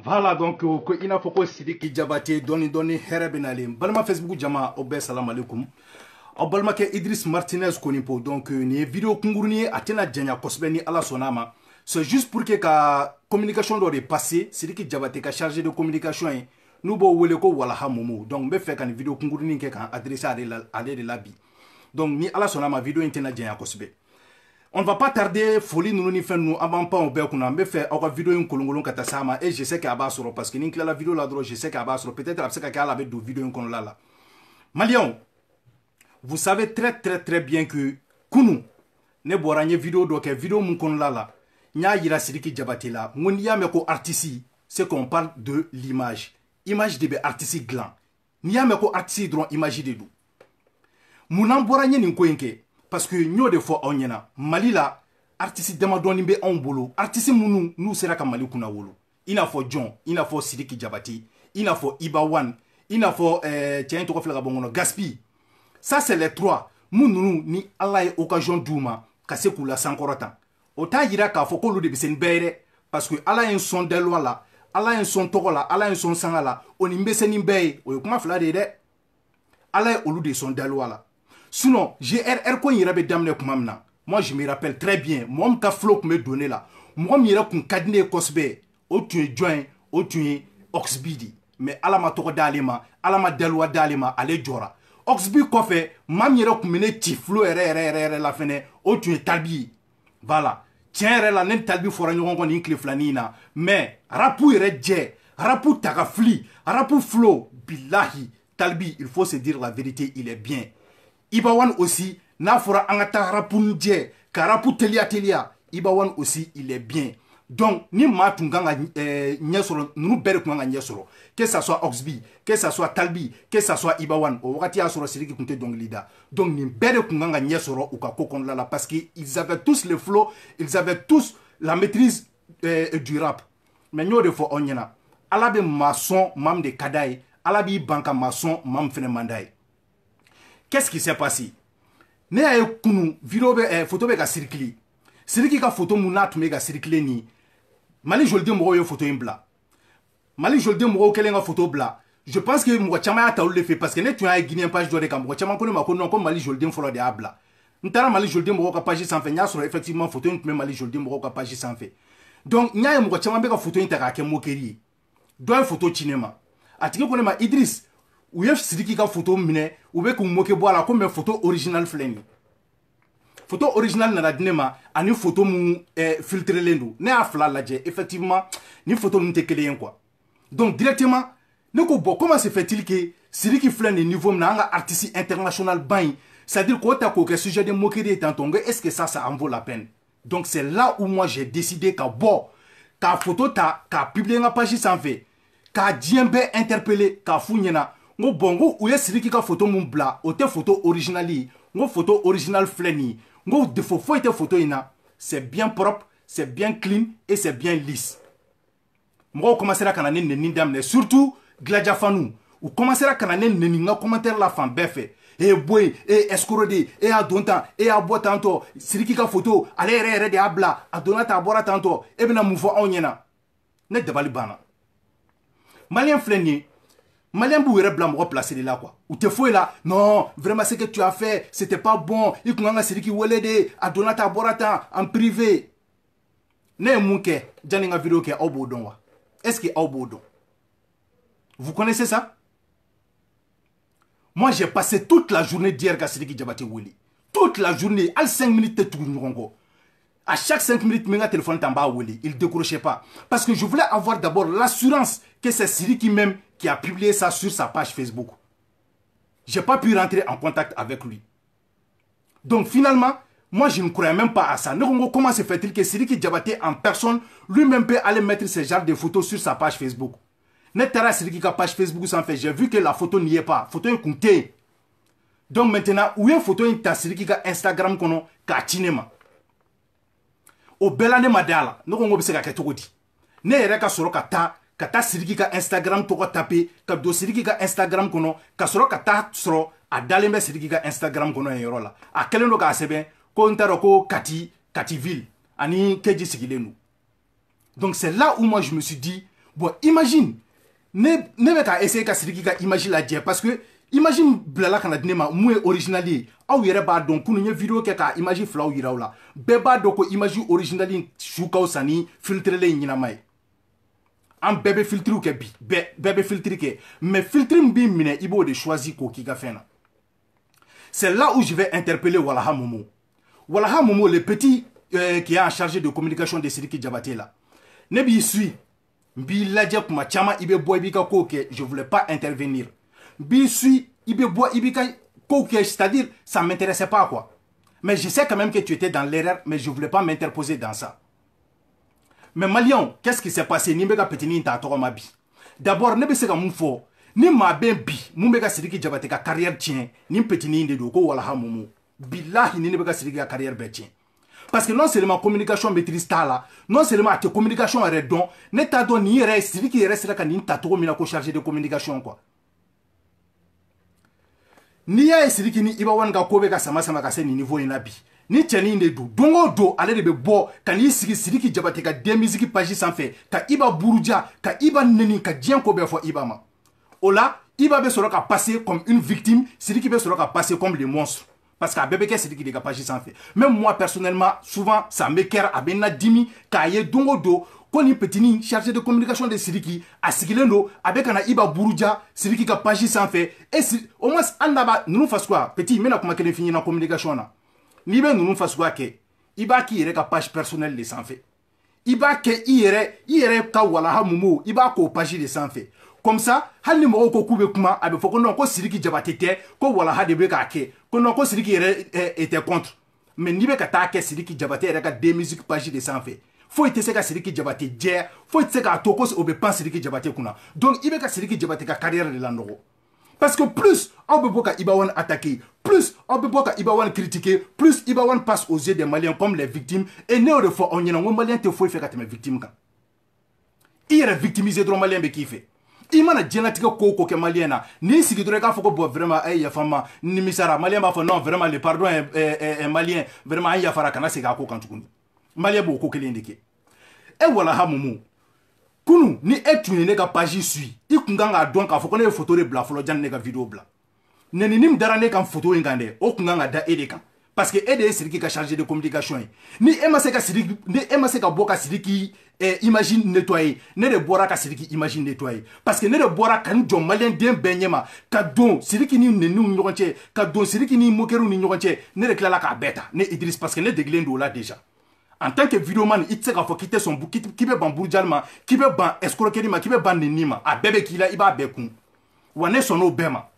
Voilà donc ko ina fɔ ko Sidiki Jabate dɔni hɛrɛ bɛ nalen balima Facebook jama o bɛɛ salam alaikum aw balimakɛ Idris Martinez Konipo donc nin ye vidéo kungurunin ye a tɛna janya kosɛbɛ ni Ala sɔnna ma c'est juste pour que ka communication dɔ de passer Sidiki Jabate ka chargé de communication ye n'u b'o wele ko Walaha Momo donc n bɛ fɛ ka nin vidéo kungurunin kɛ k'an adresser ale de la bi donc ni Ala sɔnna ma vidéo in tɛna janya kosɛbɛ. On ne va pas tarder, folie nous ni fait nous avant pas on peut qu'on a fait encore vidéo une kolongolon katasama et je sais qu'à bas sur parce que ni la vidéo là droit je sais qu'à bas sur peut-être après qu'à la avec deux vidéos qu'on là. Malion, vous savez très bien que kunu ne boranye vidéo donc vidéo mon qu'on là nya yira Sidiki Jabate là mon ya me ko artiste c'est qu'on parle de l'image de artiste gland nya me ko artiste drone image de dou mon boranye ni ko enke parce que nous de fois on yena Mali la artiste damadoni be on bolo artiste munu nous sera ka Mali kuna wolo ina fo John ina fo Sidiki Jabate ina fo Iba One ina fo tiens to ko flega bongono Gaspi ça c'est les trois munu ni Allah e occasion douma ka se kula sankorota o ta yira ka fo ko lu de bisen bere parce que Allah en son de loi là Allah en son toko là Allah en son sanga là on mbese ni beye o kuma fla de Allah e olu de son de loi là. Sinon, GRR ko yira be damne kuma mina. Moi je me rappelle très bien, moi ka flow me donné là. Moi mira kun kadine kosbe, o tu join, o tu Oxbidi. Mais ala ma toko dalima, ala ma delwa dalima, ale jora. Oxbi ko fe, mam yira kun mene ti flow re la fene, o tu talbi. Voilà. Tiens re la nen talbi fora nyon ko ni flanina. Mais rapu yere je, rapu takafli, rapu flow billahi. Talbi, il faut se dire la vérité, il est bien. Iba One aussi, n'a fora angata rapunje, karapu telia, Iba One aussi, il est bien. Donc, ni matunganga nyesoro, nous berkunganga nyesoro. Que ça soit Oxby, que ça soit Talbi, que ça soit Iba One, au wakati asoro Sidiki kunte donc lida. Donc, ni berkunganga nyesoro ou kakokon lala, parce qu'ils avaient tous le flow, ils avaient tous la maîtrise du rap. Mais nous, de fois, on y en a. Alabe maçon, mam de kadaï, alabi banka maçon, mam fene mandaï. Qu'est-ce qui s'est passé? Ne a kunu vidéo photo be ka circuler. Sidiki ka photo muna tume ka circuler ni. Mali jolde mo yo photo imbla. Mali jolde mo kelen ka photo bla. Je pense que mo chama ya taou le fait parce que ne tu as guinéen page de ka mo chama ko ma ko non comme Mali jolde folo de abla. Ntara Mali jolde mo ka page sans fait nya sur effectivement photo tume Mali jolde mo ka page sans fait. Donc nya mo chama be ka photo intaka ke mo keri. Do photo cinéma. Atike ko ne ma Idriss ou y'a Sidiki ka photo mine ou be kum moke boala comme photo original fleni photo original na dinema ani photo mu filtré lendo ne a fla laje effectivement ni photo mu te kelen quoi donc directement ne ko bo comment se fait-il que Sidiki fleni niveau na nga artiste international bain c'est-à-dire ko ta ko que sujet de moquerie est tongue est-ce que ça en vaut la peine donc c'est là où moi j'ai décidé ka bo ka photo ta ka publier nga page sans fait ka diembe interpeller ka funyena ngo bongo ou ye Sidiki ka photo mun bla o te photo originali ngo photo original fleni ngo de faux était photo ina c'est bien propre c'est bien clean et c'est bien lisse mo commencera kana ne ndamne surtout Gladia Fanou ou commencera kana ne nga commentaire la fan befe et boy et escorode et a donta et a bois tanto Sidiki ka photo allez re de abla a donata abora tanto e bina mufo onyena ne debali bana malien fleni Malien bouire blanc placé là quoi. Ou te fouille là. Non, vraiment ce que tu as fait, c'était pas bon. Il kunanga Sidiki welede a donata borata en privé. Ne munke janinga vidéo ke obodon wa. Est-ce que obodon? Vous connaissez ça? Moi j'ai passé toute la journée d'hier à Sidiki Jabate Wili. Toute la journée, à 5 minutes tout ngongo. À chaque 5 minutes, mon téléphone tamba Wili, il décrochait pas parce que je voulais avoir d'abord l'assurance que c'est Sidiki même qui a publié ça sur sa page Facebook. J'ai pas pu rentrer en contact avec lui. Donc finalement, moi je ne croyais même pas à ça. Comment se fait-il que Sidiki Jabate en personne, lui-même peut aller mettre ce genre de photos sur sa page Facebook? Netara Sidiki ka page Facebook sans fait, j'ai vu que la photo n'y est pas. Photo est comptée. Donc maintenant, où est la photo ta Sidiki ka Instagram kono ka tinema? O belane madala, nous on observe que tout dit. Ne ereka soro kata Sidiki ka Instagram toko taper, ka do Sidiki ka Instagram kono, ka soro kata soro a dalembe Sidiki ka Instagram kono en la. A keleno ka sebe ko ntaro ko kativille ani keji sigilenu. Donc c'est là où moi je me suis dit Bon, imagine, ne bɛ ka essayer ka Sidiki ka image lajɛ parce que imagine bilala kana di ne ma mun ye original ye aw yɛrɛ b'a dɔn kunun ye video kɛ ka image filaw yira aw la bɛɛ b'a dɔn ko image original in su ka fisa ni filtrelen in ɲɛnama ye an bɛɛ bɛ filtriw kɛ bi bɛɛ bɛ filtre kɛ mais filtre min b'i minɛ i b'o de choisi k'o k'i ka fɛn na c'est là où je vais interpeller Walaha Momo. Walaha Momo, le petit qui est en charge de communication de Sidiki Diabaté là ne b'i suit b'i lajɛ kuma caman i bɛ bɔ i b'i ka kow kɛ je voulais pas intervenir b'i suit i bɛ bɔ i b'i ka kow kɛ c'est-à-dire ça m'intéressait pas quoi mais je sais quand même que tu étais dans l'erreur mais je voulais pas m'interposer dans ça mais Maliens qu'est-ce qui s'est passé ni bɛ ka petini ta tɔgɔ ma bi d'abord ne bɛ se ka mun fɔ ni maa bɛ bi mun bɛ ka Sidiki Diabaté ka carrière tiɲɛ ni petini de don ko Walaha Momo billahi ni ne bɛ ka Sidiki ka carrière bɛɛ tiɲɛ parce que non seulement communication maîtrise t'a la non seulement a tɛ communication yɛrɛ dɔn ne t'a dɔn nin yɛrɛ Sidiki yɛrɛ sera ka nin ta cogo min na ko chargé de communication quoi n'i y'a ye Sidiki ni Iba Wane ka ko bɛ ka sama sama ka se nin niveau in na bi ni cɛnin de don don o don ale de bɛ bɔ ka n'i sigi Sidiki Diabaté ka den musique page sanfɛ ka Iba buruja ka Iba neni ka diɲɛ ko bɛɛ fɔ Iba ma o la Iba bɛ sɔrɔ ka passer comme une victime Sidiki bɛ sɔrɔ ka passer comme le monstre parce que a bɛɛ bɛ kɛ Sidiki de ka page sanfɛ même moi personnellement souvent ça me kɛra a bɛ n na dimi k'a ye don o don ko nin petini chargé de communication de Sidiki a sigilen don a bɛ ka na Iba buruja Sidiki ka page sanfɛ et au moins an daba ninnu fasuguya petit n bɛna kuma kelen f'i ɲɛna communication na n'i bɛ ninnu fasuguya kɛ i b'a k'i yɛrɛ ka page personnelle de sanfɛ i b'a kɛ i yɛrɛ ka Walaha Momo i b'a k'o page de sanfɛ comme ça hali ni mɔgɔw ko k'u bɛ kuma a bɛ fɔ ko non ko Sidiki Diabaté tɛ ko Walaha de bɛ k'a kɛ ko non ko Sidiki yɛrɛ était contre mais n'i bɛ ka taa kɛ Sidiki Diabaté yɛrɛ ka den musique page de sanfɛ foyi tɛ se ka Sidiki Diabaté jɛ foyi tɛ se k'a to ko o bɛ pan Sidiki Diabaté kunna donc i bɛ ka Sidiki Diabaté ka carrière de lanɔgɔ parce que plus aw bɛ bɔ ka Iba Wane attaquer plus aw bɛ bɔ ka Iba Wane critiquer plus Iba Wane passe aux yeux des Maliens comme les victimes et ne y'o de fɔ aw ɲɛna n ko Malien tɛ foyi fɛ ka tɛmɛ victime kan i yɛrɛ victimiser dɔrɔn Malien bɛ k'i fɛ i mana diɲɛlatigɛ ko o ko kɛ Malien na n'i sigi dɔrɔn i k'a fɔ ko bon vraiment a ye yafa n ma nimisara Malien b'a fɔ non vraiment le pardon est Malien vraiment an yafara kana segin a ko kan tuguni Malien b'o ko kelen de kɛ e Walaha Momo kunun ni e tun ye ne ka page suit i kun kan k'a dɔn k'a fɔ ko ne ye photo de bila fɔlɔ janni ne ka vidéo bila neni min dara ne kan photo in kan dɛ o kun kan ka da e de kan parce que e de ye Sidiki ka chargé de communication ye ni e ma se ka bɔ ka Sidiki image nettoyer ne de bɔra ka Sidiki image nettoyer parce que ne de bɔra ka n jɔ Malien den bɛɛ ɲɛma ka don Sidiki ni neniw ni ɲɔgɔn cɛ ka don Sidiki ni moqueru ni ɲɔgɔn cɛ ne de tilala k'a bɛɛ ta ne Idriss parce que ne degelen don o la déjà en tant que vidéoman i tɛ se k'a fɔ k'i tɛ sɔn k'i bɛ ban burujali ma k'i bɛ ban escroquerie ma k'i bɛ ban neni ma a bɛɛ bɛ k'i la i b'a bɛɛ kun wa ne sɔnn'o bɛɛ ma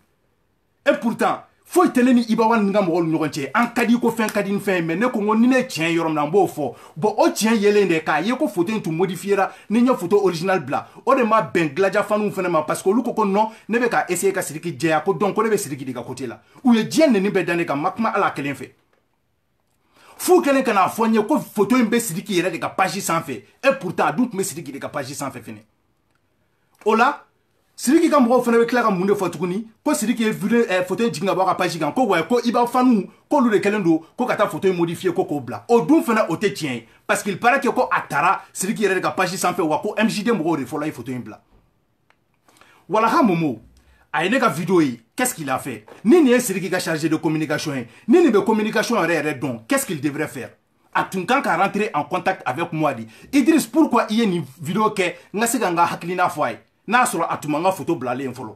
et pourtant foyi tɛ ne ni Iba Wane ni ka mɔgɔw ni ɲɔgɔn cɛ an ka di ko fɛn ka di ni fɛn ye mais ne ko n ko ni ne ye tiɲɛ yɔrɔ min na n b'o fɔ bon o tiɲɛ yelen de k'a ye ko photo in tun modifiera ni n ye photo original bila o de ma bɛn Gladia faniw fana ma parce que olu ko non ne bɛ ka essayer ka Sidiki jɛya ko donc ko ne bɛ Sidiki de ka côté la u ye diɲɛ neni bɛɛ da ne kan ma kuma ala kelen fɛ fou kelen ka n'a fɔ n ye ko photo in bɛ Sidiki yɛrɛ de ka page sanfɛ et pourtant a dun tun bɛ Sidiki de ka page sanfɛ fɛnɛ o la Sidiki ka mɔgɔw fana bɛ tila ka mun de fɔ tuguni ko Sidiki ye photo in jigin ka bɔ a ka page kan ko ouais ko Iba faniw k'olu de kɛlen don ko ka taa photo in modifier ko k'o bila o dun fana o tɛ tiɲɛ ye parce qu'il paraît que ko a taara Sidiki yɛrɛ de ka page sanfɛ wa ko MJD mɔgɔw de fɔlɔ ye photo in bila Walaha Momo a ye ne ka vidéo ye qu'est-ce qu'il a fait ni nin ye Sidiki ka chargé de communication ye ni nin bɛ communication yɛrɛ dɔn qu'est-ce qu'il devrait faire a tun kan ka rentrer en contact avec moi de Idriss pourquoi i ye nin vidéo kɛ n ka se ka n ka hakilina fɔ a ye n'a sɔrɔ a tun ma n ka photo bilalen fɔlɔ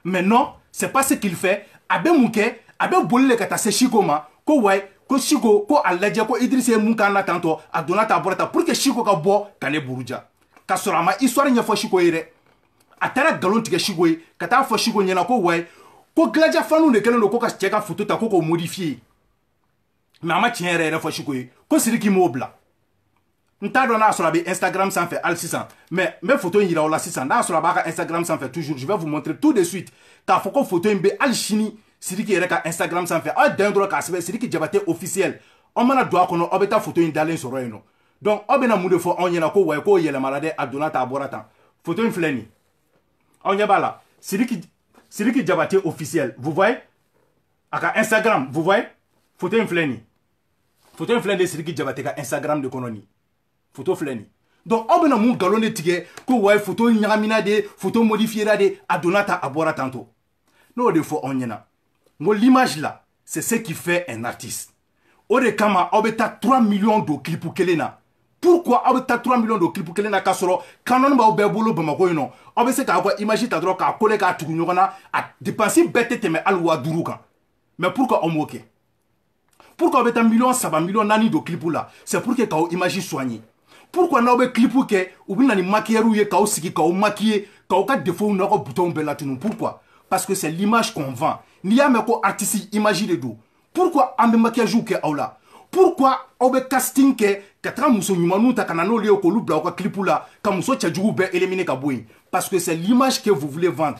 mais non c'est pas ce qu'il fait a bɛ mun kɛ a bɛ boli le ka taa se Chiko ma ko ouais ko Chiko ko a lajɛ ko Idriss ye mun k'an na tantɔ a donna ta bɔra ta pour que Chiko ka bɔ ka ne buruja ka sɔrɔ a ma histoire ɲɛfɔ Chiko ye dɛ a taara nkalon tigɛ Chiko ye ka taa fɔ Chiko ɲɛna ko ouais ko Gladia faniw de kɛlen don ko ka cɛ ka photo ta ko k'o modifier mais a ma tiɲɛ yɛrɛ yɛrɛ fɔ Chiko ye ko Sidiki m'o bila n t'a dɔn n'a sɔrɔ a bɛ Instagram sanfɛ hali sisan mais n bɛ photo in yira o la sisan n'a sɔrɔ a b'a ka Instagram sanfɛ toujours je vais vous montrer tout de suite k'a fɔ ko photo in bɛ hali sini Sidiki yɛrɛ ka Instagram sanfɛ aw dan dɔrɔn k'a sɛbɛn Sidiki Diabaté officiel aw mana don a kɔnɔ aw bɛ taa photo in dalen sɔrɔ yen nɔ donc aw bɛna mun de fɔ anw ɲɛna ko ouais k'o yɛlɛmara dɛ a donna tan a bɔra tan photo in filɛ nin aw ɲɛ b'a la Sidiki Diabaté officiel vous voyez a ka Instagram vous voyez photo in filɛ nin photo in filɛ nin Sidiki Diabaté ka Instagram de kɔnɔ nin photo filɛ nin donc aw bena mun galon de tigɛ ko ouais photo ɲagamina de photo modifiera de a donna ta a bɔra tantôt n'o de fɔ anw ɲɛna ngo l'image là c'est ce qui fait un artiste o de kama aw bɛ taa 3 millions do clip kelen na pourquoi aw bɛ taa 3 millions do clip kelen na k'a sɔrɔ canon b'aw bɛɛ bolo Bamako yen nɔ aw bɛ se k'aw ka image ta dɔrɔn k'a coller k'a tugu ɲɔgɔn na a dépense bɛɛ tɛ tɛmɛ hali 5000 kan mais pourquoi aw m'o kɛ pourquoi aw bɛ taa million 3 million 4 do clip la c'est pour que k'aw image soigner pourquoi n'aw bɛ clip kɛ u bɛ na ni maquilleur ye k'aw sigi k'aw maquiller k'aw ka défaut n'aw ka boutons bɛɛ latunu pourquoi parce que c'est l'image qu'on vend n'i y'a mɛn ko artiste image de do pourquoi an bɛ maquillage kɛ aw la pourquoi aw bɛ casting kɛ ka taga muso ɲumanninw ta ka na n'olu ye k'olu bila aw ka clip la ka muso cɛjuguw bɛɛ éliminer ka bɔ yen parce que c'est l'image que vous voulez vendre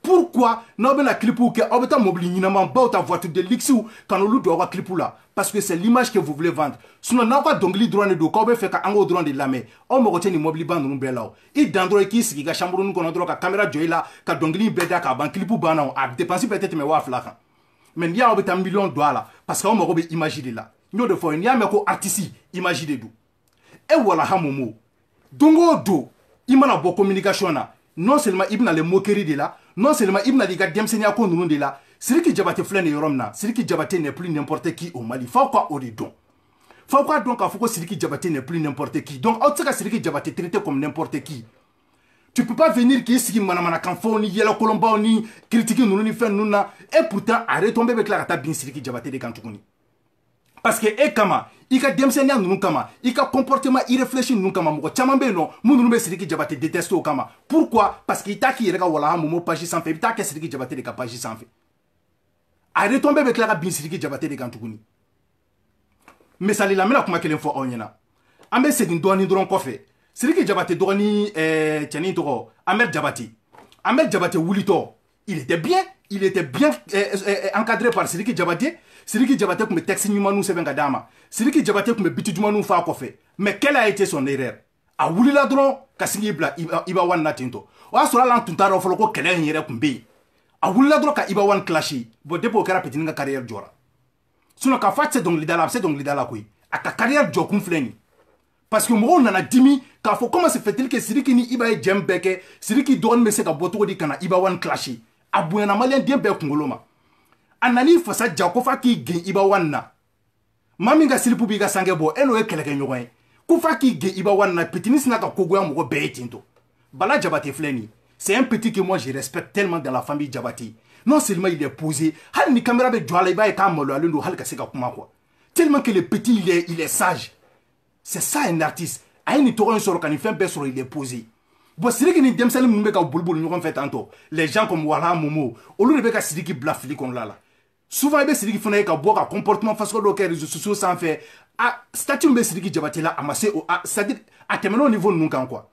pourquoi n'aw bɛna clipw kɛ aw bɛ taa mobili ɲɛnamanbaw ta voiture de luxew ka n'olu don aw ka clip la parce que c'est l'image que vous voulez vendre sinon n'aw ka dɔnkili dɔrɔn de don k'aw bɛ fɛ ka an k'o dɔrɔn de lamɛn aw mago tɛ nin mobiliba ninnu bɛɛ la o i dan dɔrɔn i k'i sigi i ka chambre nin kɔnɔ dɔrɔn ka caméra jɔ i la ka dɔnkili bɛɛ da k'a ban clip banna a dépense bɛɛ tɛ tɛmɛ 2000 kan mais n'i y'aw bɛ taa million don a la parce que aw mago bɛ image de la n y'o de fɔ n'i y'a mɛn ko artiste image de do e walaha momo don o don i mana bɔ communication na non seulement i bɛna les moqueries de la non seulement i bɛna i ka denmisɛnniya ko ninnu de la Sidiki Diabaté filɛ nin yɔrɔ min na Sidiki Diabaté n'est plus n'importe qui au Mali f'aw ka o de dɔn f'aw ka dɔn k'a fɔ ko Sidiki Diabaté n'est plus n'importe qui donc aw tɛ se ka Sidiki Diabaté traiter comme n'importe qui tu peux pas venir k'i sigi manamanakan fɔw ni yɛlɛkolonbaw ni critique ninnu ni fɛn ninnu na et pourtant a retombé bɛ tila ka taa bin Sidiki Diabaté de kan tuguni parce que e kama i ka denmisɛnniya ninnu kama i ka comportement irréfléchi ninnu kama mɔgɔ caman bɛ yen nɔ minnu bɛ Sidiki Diabaté détester o kama pourquoi parce que i t'a k'i yɛrɛ ka walaha momo page sanfɛ i bɛ taa kɛ Sidiki Diabaté de ka page sanfɛ a retombé bɛ tila ka bin Sidiki Diabaté de kan tuguni misali la n bɛna kuma kelen fɔ aw ɲɛna an bɛ segin dɔɔnin dɔrɔn kɔfɛ Sidiki Diabaté dɔgɔnin cɛnin tɔgɔ Ahmed Diabaté wulitɔ il était bien encadré par Sidiki Diabaté Sidiki Diabaté tun bɛ texte ɲumanninw sɛbɛn ka d'a ma Sidiki Diabaté tun bɛ biti ɲumanninw f'a kɔfɛ mais quelle a été son erreur a wulila dɔrɔn ka sigi bila Iba Wane na tentɔ o y'a sɔrɔ hali an tun t'a dɔn fɔlɔ ko kɛlɛ in yɛrɛ tun bɛ yen a wulila dɔrɔn ka Iba Wane clasher bon depuis o kɛra Petini ka carrière jɔra sinon k'a fɔ a tɛ se dɔnkilida la a bɛ se dɔnkilida la koyi a ka carrière jɔkun filɛ nin parce que mɔgɔw nana dimi k'a fɔ comment se fait-il que Sidiki ni Iba ye jɛn bɛɛ kɛ Sidiki dɔgɔnin bɛ se ka bɔ cogo di ka na Iba Wane clasher a bonyana maliyɛn den bɛɛ kunkolo ma a nan'i fasa ja ko f'a k'i gen Iba Wane na maa min ka silipu b'i ka sange bɔ e n'o ye kɛlɛkɛɲɔgɔn ye ko f'a k'i gen Iba Wane na Petini sina ka kogoya mɔgɔ bɛɛ ye tentɔ Bala Diabaté filɛ nin c'est un petit que moi je respecte tellement dans la famille Diabaté non seulement il est posé hali ni caméra bɛ jɔ a la i b'a ye k'a maloyalen don hali ka se ka kuma quoi tellement que le petit il est sage c'est ça un artiste a ye nin tɔgɔ in sɔrɔ ka nin fɛn bɛɛ sɔrɔ il est posé bon Sidiki ni denmisɛnnin minnu bɛ ka boliboli ɲɔgɔn fɛ tantɔ les gens comme Walaha Momo olu de bɛ ka Sidiki bila fili kɔnɔna la souvent i bɛ Sidiki fana ye ka bɔ ka comportement fasugu dɔw kɛ réseaux sociaux sanfɛ a statut min bɛ Sidiki Diabaté la a ma se o c'est-à-dire a tɛmɛna o niveau ninnu kan quoi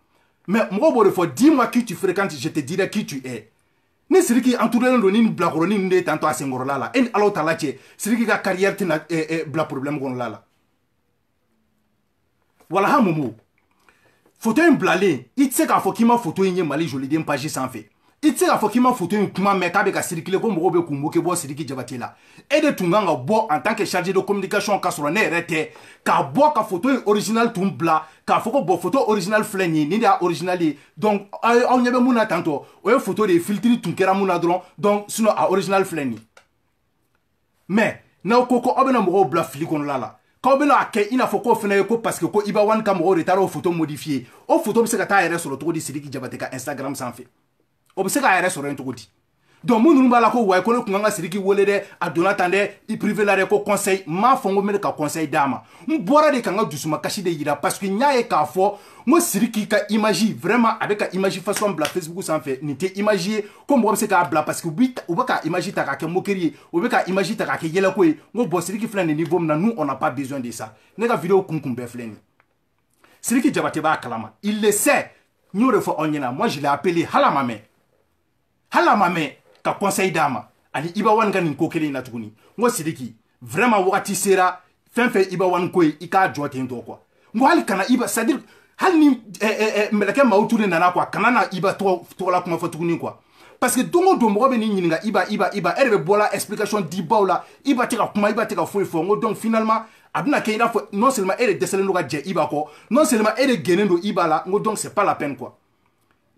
mais mɔgɔw b'o de fɔ dis-moi qui tu fréquentes je te dirai qui tu es ni Sidiki entouré don ni bilakɔrɔni ninnu de ye tantɔ a senkɔrɔla la e ni Alaw tala cɛ Sidiki ka carrière tɛna bila problème kɔnɔna la Walaha Momo photo in bilalen i tɛ se k'a fɔ k'i ma photo in ye Mali joliden page sanfɛ i tɛ se k'a fɔ k'i ma photo in kuma mɛn k'a bɛ ka circuler ko mɔgɔw bɛ k'u moquer bɔ Sidiki Diabaté la e de tun kan ka bɔ en tant que chargé de communication k'a sɔrɔ ne yɛrɛ tɛ k'a bɔ ka photo in original tun bila k'a fɔ ko bon photo original filɛ nin ye nin de y'a original ye donc aw ɲɛ bɛ mun na tantɔ o ye photo de ye filtre tun kɛra mun na dɔrɔn donc sinon a original filɛ nin ye mais n'aw ko aw bɛna mɔgɔw bila fili kɔnɔna la k'aw bɛna kɛ i n'a fɔ k'o fana ye ko parce que ko Iba Wane ka mɔgɔw de taara o photo modifier o photo bɛ se ka taa a yɛrɛ sɔrɔ cogo di Sidiki Diabaté ka Instagram sanfɛ o bɛ se k'a yɛrɛ sɔrɔ yen cogo di donc mun ninnu b'a la ko wayi ko ne tun kan ka Sidiki wele dɛ a donna tan dɛ i privé la dɛ ko conseil n m'a fɔ n ko n bɛ ka conseil d'a ma n bɔra de ka n ka dusumakasi de yira parce que n y'a ye k'a fɔ n ko Sidiki ka image vraiment a bɛ ka image façon bila Facebook sanfɛ nin tɛ image ye ko mɔgɔ bɛ se k'a bila parce que u bɛ ka image ta k'a kɛ moquerie ye u bɛ ka image ta k'a kɛ yɛlɛko ye n ko bon Sidiki filɛ nin niveau min na nous on n'a pas besoin de ça ne ka vidéo kun bɛɛ filɛ nin Sidiki Diabaté b'a kalama il le sait n y'o de fɔ aw ɲɛna moi je l'ai appelé hali a ma mɛn ka conseil d'a ma ani Iba Wane ka nin ko kelen in na tuguni n ko Sidiki vraiment wagati sera fɛn fɛn Iba Wane ko ye i k'a jɔ ten tɔ quoi n ko hali kana Iba c'est-à-dire hali ni mɛlɛkɛ Mawu Ture nana quoi kana na Iba tɔgɔla kuma fɔ tuguni quoi parce que don o don mɔgɔ bɛ n'i ɲininka Iba e de bɛ bɔla explication di baw la Iba tɛ ka kuma Iba tɛ ka foyi fɔ n ko donc finalement abna ke ina fo non seulement elle décelé no ga je iba ko non seulement elle genendo iba la ngo donc c'est pas la peine quoi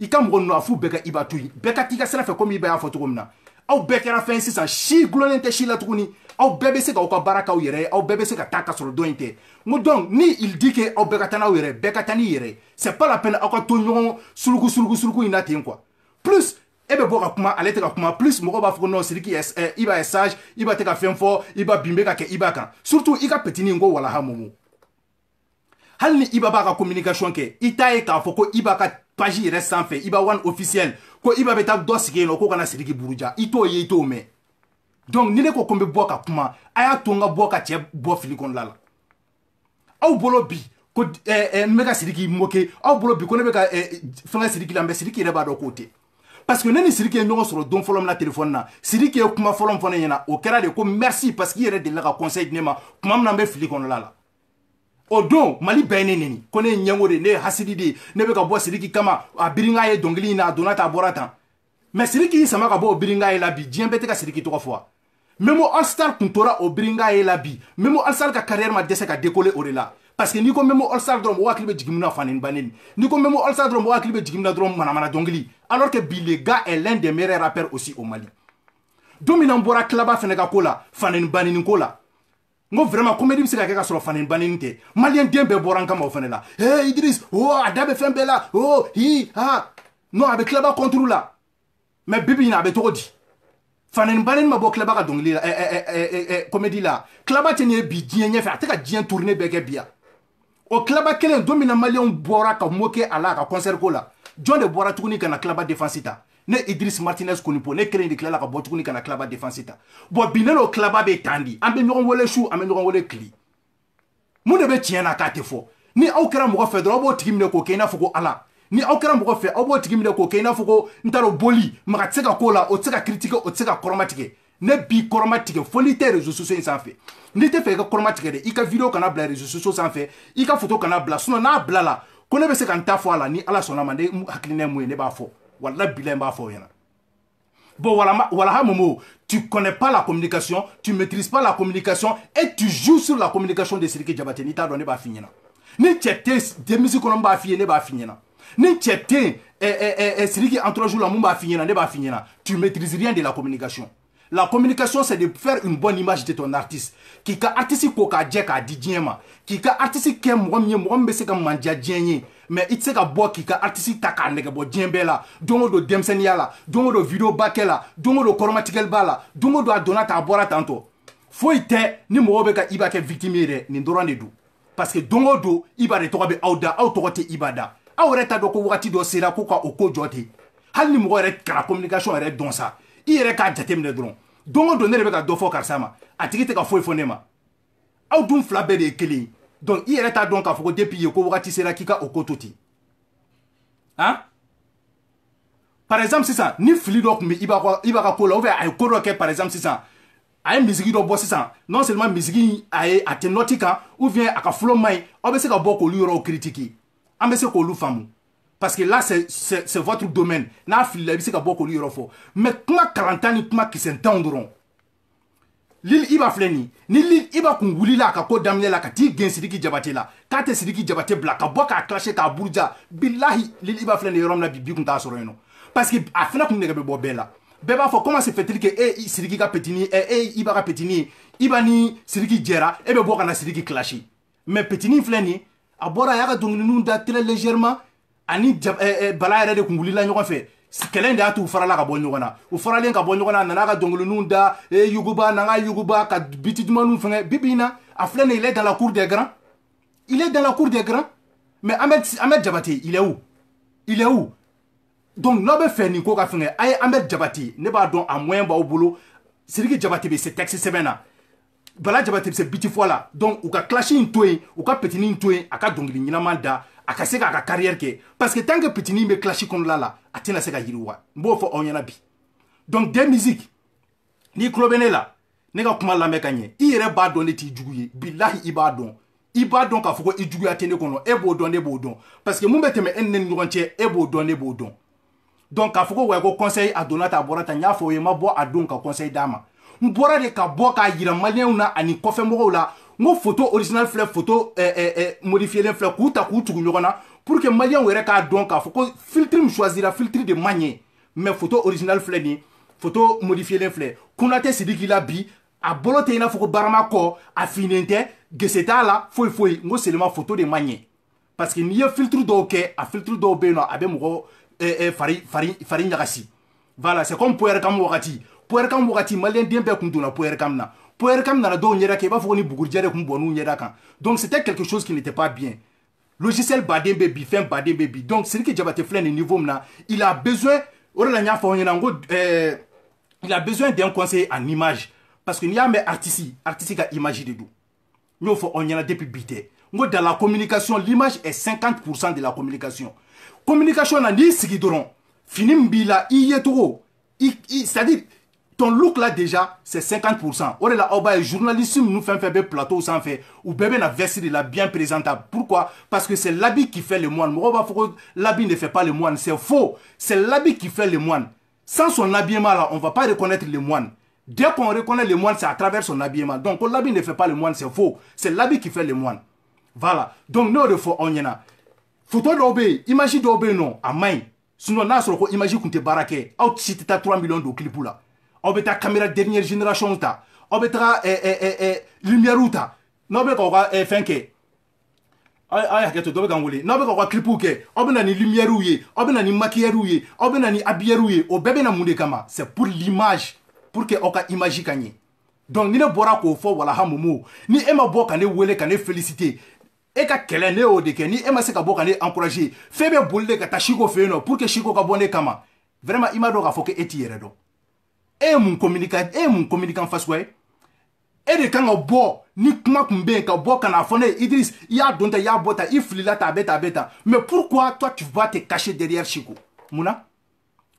ika mo no afu beka iba tuyi beka tika sera fait comme iba ya photo comme na aw beka ra fin sisan shi glonen te shi la tukuni aw bebe se ka o ka baraka o yere aw bebe se ka taka sur do inte ngo donc ni il dit que aw beka tana o yere beka tani yere c'est pas la peine aw ka to nyon suluku ina ten quoi plus ebe boka kuma ale te ka kuma plus moko ba foko non siriki iba sage iba te ka fen fo iba bimbe ka ke iba kan surtout ika petini ngo wala ha momo hal ni iba ba ka communication ke itaye ka foko iba ka page yɛrɛ sanfɛ iba one officiel ko iba bɛ taa dɔ sigi yen nɔ ko kana Sidiki Buruja i t'o ye i t'o mɛn donc ni ne ko ko n bɛ bɔ ka kuma a y'a to n ka bɔ ka cɛ bɔ fili kɔnɔna la aw bolo bi ko n bɛ ka Sidiki moquer aw bolo bi ko ne bɛ ka fɛnkɛ Sidiki la mɛ Sidiki yɛrɛ b'a dɔn k'o tɛ parce que ne ni Sidiki ye ɲɔgɔn sɔrɔ don fɔlɔ min na téléphone na Sidiki ye kuma fɔlɔ min fɔ ne ɲɛna o kɛra de ko merci parce que i yɛrɛ delila ka conseil di ne ma kuma min na n bɛ fili kɔnɔna la o don Mali bɛɛ ne neni ko ne ye ɲɛngo de ne ye hasidi de ne bɛ ka bɔ Sidiki kama a biringa ye dɔnkili in na a donna ta a bɔra tan mais Sidiki y'i sama ka bɔ o biringa ye la bi diɲɛ bɛɛ tɛ ka Sidiki tɔgɔ fɔ wa Memo All Star kun tora o biringa ye la bi Memo All Star ka carrière ma dɛsɛ ka décoller o de la parce que n'i ko Memo All Star dɔrɔn mɔgɔ hakili bɛ jigin min na Faneni Baneni n'i ko Memo All Star dɔrɔn mɔgɔ hakili bɛ jigin min na dɔrɔn manamana dɔnkili alors que bi le gars est l'un des meilleurs rappeurs aussi au Mali don min na n bɔra Klaba fɛnɛ ka ko la Faneni Baneni ko la ngo vraiment comédie bɛ se ka kɛ ka sɔrɔ Faneni Baneni tɛ malien den bɛɛ bɔra n kama o fɛnɛ la hey Idriss oh a da bɛ fɛn bɛɛ la oh hi ha non a bɛ Klaba contre la mais bibi in a bɛ cogo di Faneni Baneni ma bɔ Klaba ka dɔnkili la comédie la Klaba tɛ nin ye bi diɲɛ ɲɛfɛ a tɛ ka diɲɛ tourner bɛɛ kɛ bi ya o Klaba kelen don min na malien bɔra ka moquer a la a ka concert ko la jɔn de bɔra tuguni ka na Klaba défense ta ne Idriss Martinez Konipo ne kelen de tilala ka bɔ tuguni ka na Klaba défense ta bon bi ne n'o Klaba bɛ tan di an bɛ ɲɔgɔn wele su an bɛ ɲɔgɔn wele tile mun de bɛ tiɲɛ na k'a tɛ fɔ ni aw kɛra mɔgɔ fɛ dɔrɔn aw b'o tigi minɛ k'o kɛ i n'a fɔ ko Ala ni aw kɛra mɔgɔ fɛ aw b'o tigi minɛ k'o kɛ i n'a fɔ ko n t'a dɔn boli maga tɛ se ka k'o la o tɛ se ka critiquer o tɛ se ka kɔrɔma tigɛ ne b'i kɔrɔma tigɛ fo n'i tɛ réseaux sociaux in sanfɛ n'i tɛ fɛ i ka kɔrɔma tigɛ dɛ i ka vidéo kana bila réseaux sociaux sanfɛ i ka photo kana bila sinon n'a bila la ko ne bɛ se ka n ta fɔ a la ni Ala sɔnna ma ne hakilina ye mun ye ne b'a fɔ walahi bilahi n b'a fɔ aw ɲɛna bon voilà Momo, tu connais pas la communication, tu maîtrises pas la communication et tu joues sur la communication de Sidiki Diabaté. Ni t'a donné ba finyana. Ni tchete de musique qu'on ba fiye ne ba finyana. Ni tchete Sidiki entourage la mun ba finyana ne ba finyana. Tu maîtrises rien de la communication. La communication, c'est de faire une bonne image de ton artiste. Qui ka artiste ko ka je ka di diema. Qui ka artiste ke mo be se ka manja dienye. Mais il se ka bo qui ka artiste ta ka nege bo diembe la. Dongo do demsenia la, dongo do video bakela, dongo do koromatikel bala, dongo do adonata abora tanto. Faut ite ni mo be ka iba ke victime re ni ndorande du. Parce que dongo do iba de tobe auda au tokote ibada. Awreta do ko wakati do sera ko ka oko jote. Hal ni mo re ka communication re don ça. I yɛrɛ k'a jateminɛ dɔrɔn don o don ne de bɛ ka dɔ fɔ karisa ma a tigi tɛ ka foyi fɔ ne ma aw dun fila bɛɛ de ye kelen ye donc i yɛrɛ t'a dɔn k'a fɔ ko depuis ye ko wagati sera k'i ka o ko to ten hein par exemple sisan ni fili dɔ tun bɛ Iba ka ko la ou bien a ye ko dɔ kɛ par exemple sisan a ye misigi dɔ bɔ sisan non seulement misigi a tɛ nɔti kan ou bien a ka flow man ɲi aw bɛ se ka bɔ k'olu yɔrɔw critiquer an bɛ se k'olu faamu. Parce que là, c'est votre domaine. N'a filé, il ka boko li yorofo. Mais kuma 40 ans ni kuma qui s'entendront. Lil Iba fleni. Ni Lil Iba kun wuli la ka ko damne la ka ti gen Sidiki Diabaté la. Ka te Sidiki Diabaté bla ka boka clasher ka Buruja. Billahi Lil Iba fleni yorom la bibi kun ta soro yeno. Parce que a fina kun nege be bo bela. Beba fo comment se fait-il que Sidiki ka petini Iba ka petini Iba ni Sidiki jera e be boka na Sidiki clasher. Mais petini fleni a bora ya ka donginu da très légèrement. Ani bala yɛrɛ de kun wulila ɲɔgɔn fɛ kɛlɛ de y'a to u farala ka bɔ ɲɔgɔn na u faralen ka bɔ ɲɔgɔn na a nana ka dɔnkilininw da yuguba n'an yuguba ka biti dumaniw fɛngɛ bibi in na a filɛ nin il est dans la cour des grands il est dans la cour des grands mais Ahmed Diabaté il est où donc n'aw bɛ fɛ nin ko ka fɛngɛ a ye Ahmed Diabaté ne b'a dɔn a moyen b'aw bolo Sidiki Diabaté bɛ se texte sɛbɛn na Bala Diabaté bɛ se biti fɔ la donc u ka clash in to yen u ka petini in to yen a ka dɔnkili ɲɛnama da a ka se k'a ka carrière kɛ parce que tant que petini bɛ clash kɔnɔna la a tɛna se ka yiriwa n b'o fɔ aw ɲɛna bi donc des musiques n'i tulo bɛ ne la ne ka kuma lamɛn ka ɲɛ i yɛrɛ b'a dɔn ne t'i jugu ye bilahi i b'a dɔn k'a fɔ ko i juguya tɛ ne kɔnɔ e b'o dɔn ne b'o dɔn parce que mun bɛ tɛmɛ e ni ne ni ɲɔgɔn cɛ e b'o dɔn ne b'o dɔn donc k'a fɔ ko wa ko conseil a donna ta a bɔra ta n y'a fɔ o ye n ma bɔ a don ka conseil d'a ma n bɔra de ka bɔ k'a yira maliyɛnw na ani kɔfɛmɔgɔw la ngo photo original filɛ photo modifié len filɛ k'u ta k'u tugu ɲɔgɔn na pour que malien yɛrɛ k'a dɔn k'a fɔ ko filtre min choisira filtre de man ɲɛ mais photo original filɛ nin photo modifié len filɛ Konate Sidiki la bi a bolo tɛ i n'a fɔ ko barama kɔ a finen tɛ gese t'a la foyi foyi n ko seulement photo de man ɲɛ parce que n'i ye filtre dɔw kɛ a filtre dɔw bɛ yen nɔ a bɛ mɔgɔ fari ɲagasi voilà c'est comme Powercam wagati malien den bɛɛ kun donna Powercam na Powercam nana dɔw ɲɛda kɛ i b'a fɔ ko ni Bugurijɛ de kun bɔnn'u ɲɛda kan donc c'était quelque chose qui n'était pas bien logiciel baden bɛ bi fɛn baden bɛ bi donc Sidiki Diabaté filɛ nin niveau min na il a besoin o de la n y'a fɔ aw ɲɛna n ko il a besoin d'un conseil en image parce que n'i y'a mɛn artiste ka image de don n y'o fɔ aw ɲɛna depuis bi tɛ n ko dans la communication l'image est 50% de la communication na n'i sigi dɔrɔn fini min b'i la i ye togo c'est-à-dire ton look là déjà c'est 50%. O de la aw b'a ye journaliste nous fɛn fɛn bɛ plateau sanfɛ u bɛɛ bɛ na veste de la bien présentable. Pourquoi? Parce que c'est l'habit qui fait le moine. Mɔgɔw b'a fɔ ko l'habit ne fait pas le moine. C'est faux. C'est l'habit qui fait le moine. Sans son habillement là, on va pas reconnaître le moine. Dès qu'on reconnaît le moine, c'est à travers son habillement. Donc l'habit ne fait pas le moine, c'est faux. C'est l'habit qui fait le moine. Voilà. Donc nous de fɔ aw ɲɛna. Photo dɔw bɛ yen, image dɔw bɛ yen nɔ, a man ɲi. Sinon n'a sɔrɔ ko image kun tɛ baara kɛ, aw si tɛ taa 3 millions de clip la. Aw bɛ taa caméra dernière génération ta aw bɛ taga lumière ta n'aw bɛ k'aw ka fɛn kɛ aw ye hakɛ to dɔ bɛ k'an wele n'aw bɛ k'aw ka clipw kɛ aw bɛ na ni lumière ye aw bɛ na ni maquilleur ye aw bɛ na ni habilleur ye o bɛɛ bɛ na mun de kama c'est pour l'image pour que aw ka image ka ɲɛ donc ni ne bɔra k'o fɔ walaha Momo ni e ma bɔ ka ne wele ka ne féliciter e ka kɛlɛ ne y'o de kɛ ni e ma se ka bɔ ka ne encourager fɛn bɛ boli de ka taa Chiko fɛ yen nɔ pour que Chiko ka bɔ ne kama vraiment i ma dɔn k'a fɔ ko e t'i yɛrɛ dɔn. E mun communicant fasuwa ye e de kan ka bɔ ni kuma kun bɛ yen ka bɔ ka na fɔ ne Idriss i y'a dɔn ta i y'a bɔ ta i filila ta a bɛ tan mais pourquoi toi tu vas te cacher derrière Chiko munna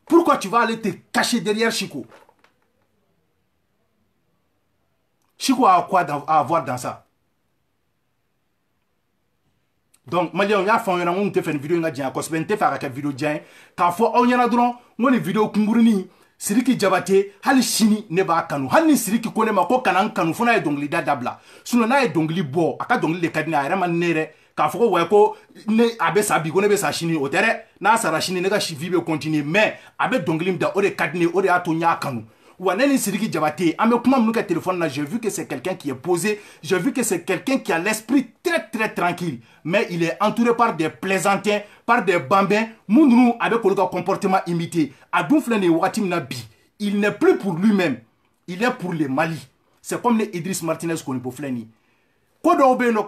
pourquoi tu vas aller te cacher derrière Chiko a quoi à avoir dans ça donc malien y'a fɔ aw ɲɛna n ko n tɛ fɛ nin vidéo in ka diɲɛ kosɛbɛ n tɛ fɛ a ka kɛ vidéo jan ye k'a fɔ aw ɲɛna dɔrɔn n ko nin vidéo kunkurunin Sidiki Diabaté hali sini ne b'a kanu hali ni Sidiki ko ne ma ko kana n kanu fo n'a ye dɔnkilida dabila sinon n'a ye dɔnkili bɔ a ka dɔnkili de ka di ne a yɛrɛ ma ne yɛrɛ k'a fɔ ko wayi ko ne a bɛ sa bi ko ne bɛ sa sini o tɛ dɛ n'a sara sini ne ka vie bɛ continuer mais a bɛ dɔnkili min da o de ka di ne o de y'a to n y'a kanu wa ne ni Sidiki Diabaté an bɛ kuma minnu kɛ téléphone na j'ai vu que c'est quelqu'un qui est posé j'ai vu que c'est quelqu'un qui a l'esprit très tranquille mais il est entouré par des plaisantins par des bambins mun ninnu a bɛ k'olu ka comportement imité a dun filɛ nin ye wagati min na bi il n'est plus pour lui-même il est pour le Mali c'est comme ne Idriss Martinez Konipo filɛ nin ye ko dɔw bɛ yen nɔ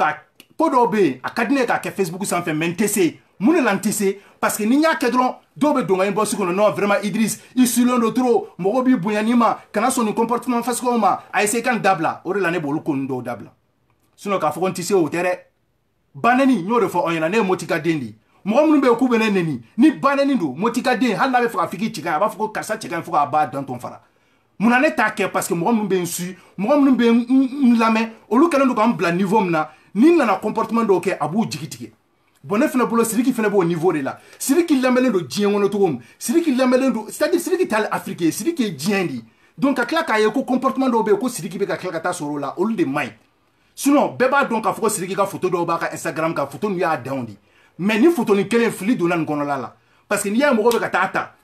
a ka di ne ye k'a kɛ Facebook sanfɛ mais n tɛ se mun de la n tɛ se parce que ni n y'a kɛ dɔrɔn dɔw bɛ don ka inbox kɔnɔ non vraiment Idriss i sulen don trop mɔgɔw b'i bonya n'i ma kana sɔn nin comportement fasuguyaw ma a essayer ka nin dabila o de la ne b'olu ko ninnu dɔw dabila sinon k'a fɔ ko n tɛ se o tɛ dɛ banɛni n y'o de fɔ aw ɲɛna ne ye Motika den de ye mɔgɔ minnu bɛ yen k'u bɛ ne neni ni banɛni don Motika den hali n'a bɛ fɛ ka fɔ k'i cɛ ka ɲi a b'a fɔ ko karisa cɛ ka ɲi fo k'a ba dantɔn fara munna ne t'a kɛ parce que mɔgɔ minnu bɛ n su mɔgɔ minnu bɛ n lamɛn olu kɛlen don k'an bila niveau min na ni n nana comportement dɔw kɛ a b'u jigi tigɛ bon ne fana bolo Sidiki fana b'o niveau de la Sidiki lamɛnlen don diɲɛ kɔnɔ cogo min Sidiki lamɛnlen don c'est-à-dire Sidiki tɛ hali Afrique ye Sidiki ye diɲɛ de ye donc ka tila k'a ye ko comportement dɔw bɛ yen ko Sidiki bɛ ka tila ka taa sɔrɔ o la olu de man ɲi sinon bɛɛ b'a dɔn k'a fɔ ko Sidiki ka photo dɔw b'a ka Instagram kan photo ninnu y'a danw de mais ni photo ni kelen fili donna nin kɔnɔla la parce que n'i y'a ye mɔgɔw bɛ ka taa ta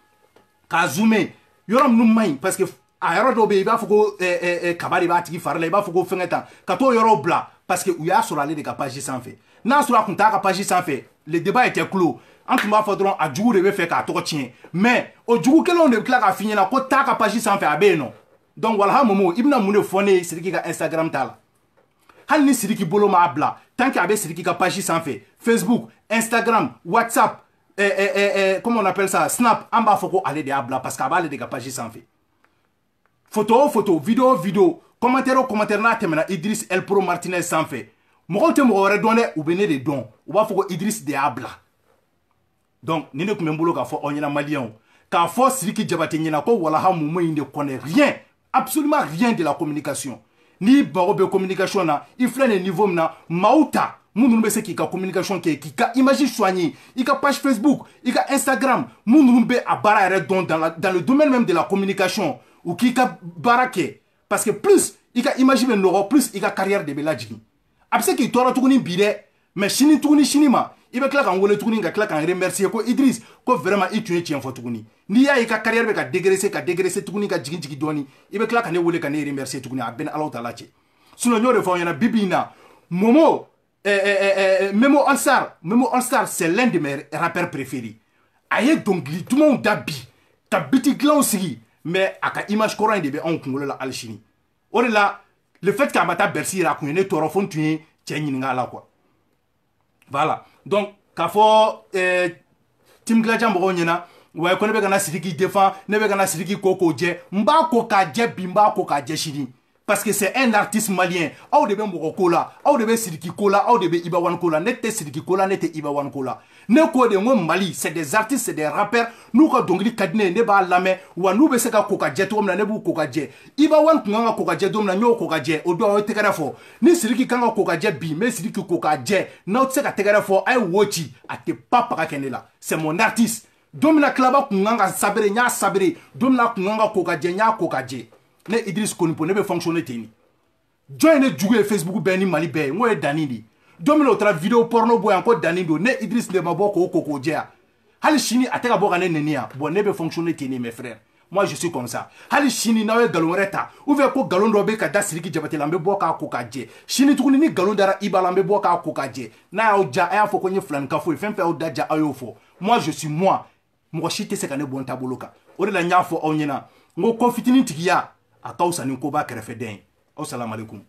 k'a zoomer yɔrɔ minnu man ɲi parce que a yɔrɔ dɔw bɛ yen i b'a fɔ ko kaba de b'a tigi fari la i b'a fɔ ko fɛngɛ tan ka t'o yɔrɔw bila parce que u y'a sɔrɔ ale de ka page sanfɛ n'a sɔrɔ a kun t'a ka page sanfɛ le débat était clos an tun b'a fɔ dɔrɔn a jugu de bɛ fɛ k'a tɔgɔ tiɲɛ mais o jugu kelenw de bɛ tila k'a f'i ɲɛna ko t'a ka page sanfɛ a bɛ yen nɔ donc walaha Momo i bɛna mun de fɔ ne ye Sidiki ka Instagram t'a la hali ni Sidiki bolo m'a bila tant que a bɛ Sidiki ka page sanfɛ Facebook Instagram WhatsApp comment on appelle ça Snap an b'a fɔ ko ale de y'a bila parce que a b'ale de ka page sanfɛ photo o photo vidéo o vidéo commentaire o commentaire n'a tɛmɛna Idriss El Pro Martinez sanfɛ mɔgɔw tɛ mɔgɔ wɛrɛ dɔn dɛ u bɛ ne de dɔn u b'a fɔ ko Idriss de y'a bila donc ni ne tun bɛ n bolo k'a fɔ aw ɲɛna maliyɛnw k'a fɔ Sidiki Diabaté ɲɛna ko walaha Momo in ne connaît rien absolument rien de la communication n'i mago bɛ communication na i filɛ nin niveau min na maaw ta minnu bɛ se k'i ka communication kɛ k'i ka image soigner i ka page Facebook i ka Instagram minnu bɛ a baara yɛrɛ dɔn dans le domaine même de la communication u k'i ka baara kɛ parce que plus i ka image bɛ nɔgɔ plus i ka carrière de bɛ lajigin a bɛ se k'i tɔɔrɔ tuguni bi dɛ mais sini tuguni sini ma i bɛ tila k'an wele tuguni ka tila k'an remercier ko Idriss ko vraiment i tun ye tiɲɛ fɔ tuguni n'i y'a ye i ka carrière bɛ ka dégraisser tuguni ka jigin dɔɔni i bɛ tila ka ne wele ka ne remercier tuguni a bɛɛ ni Alahu Taala cɛ sinon n y'o de fɔ aw ɲɛna bi bi in na Momo Memo All Star c'est l'un de mes rappeurs préférés a ye dɔnkili dumanw da bi ka biti dilanw sigi mais a ka image kɔrɔ in de bɛ anw kunkolo la hali sini o de la le fait que a ma taa Bercy yɛrɛ a kun ye ne tɔɔrɔ fo n tun ye cɛ ɲininka a la quoi voilà donc k'a fɔ Tim Gladia mɔgɔw ɲɛna ouais ko ne bɛ ka na Sidiki défend ne bɛ ka na Sidiki ko k'o jɛ n b'a ko k'a jɛ bi n b'a ko k'a jɛ sini parce que c'est un artiste malien aw de bɛ mɔgɔ ko la aw de bɛ Sidiki ko la aw de bɛ Iba One ko la ne tɛ Sidiki ko la ne tɛ Iba One ko la ne ko de n ko Mali c'est des artistes c'est des rappeurs n'u ka dɔnkili ka di ne ye ne b'a lamɛn wa n'u bɛ se ka ko ka jɛ cogo min na ne b'u ko ka jɛ Iba One kun kan ka ko ka jɛ don min na n y'o ko ka jɛ o don aw ye tɛgɛrɛ fɔ ni Sidiki kan ka ko ka jɛ bi n bɛ Sidiki ko ka jɛ n'aw tɛ se ka tɛgɛrɛ fɔ a ye wo ci a tɛ pas paga kɛ ne la c'est mon artiste don min na Kilaba kun kan ka sabere n y'a sabere don min na kun kan ka ko ka jɛ n y'a ko ka jɛ ne Idriss Konipo ne bɛ fonctionner ten de jɔn ye ne jugu ye Facebook bɛɛ ni Mali bɛɛ ye n ko ye Dani de don min na o taara vidéo porno bɔ yan ko Dani don ne Idriss de ma bɔ k'o ko k'o jɛ yan hali sini a tɛ ka bɔ ka ne nɛni yan bon ne bɛ fonctionner ten de mes frères moi je suis comme ça hali sini n'aw ye nkalon wɛrɛ ta ou bien ko nkalon dɔ bɛ ka da Sidiki Jabate la n bɛ bɔ k'a ko k'a jɛ sini tuguni ni nkalon dara Iba la n bɛ bɔ k'a ko k'a jɛ n'a y'aw ja a y'a fɔ ko n ye filaninka fɔ ye fɛn fɛn y'aw da ja aw y'o fɔ moi je suis moi mɔgɔ si tɛ se ka ne bɔ n taabolo kan o de la n y'a fɔ aw ɲɛna n ko ko fitinin tigiya a ka fisa ni koba kɛrɛfɛdɛn ye aw salamu aleykum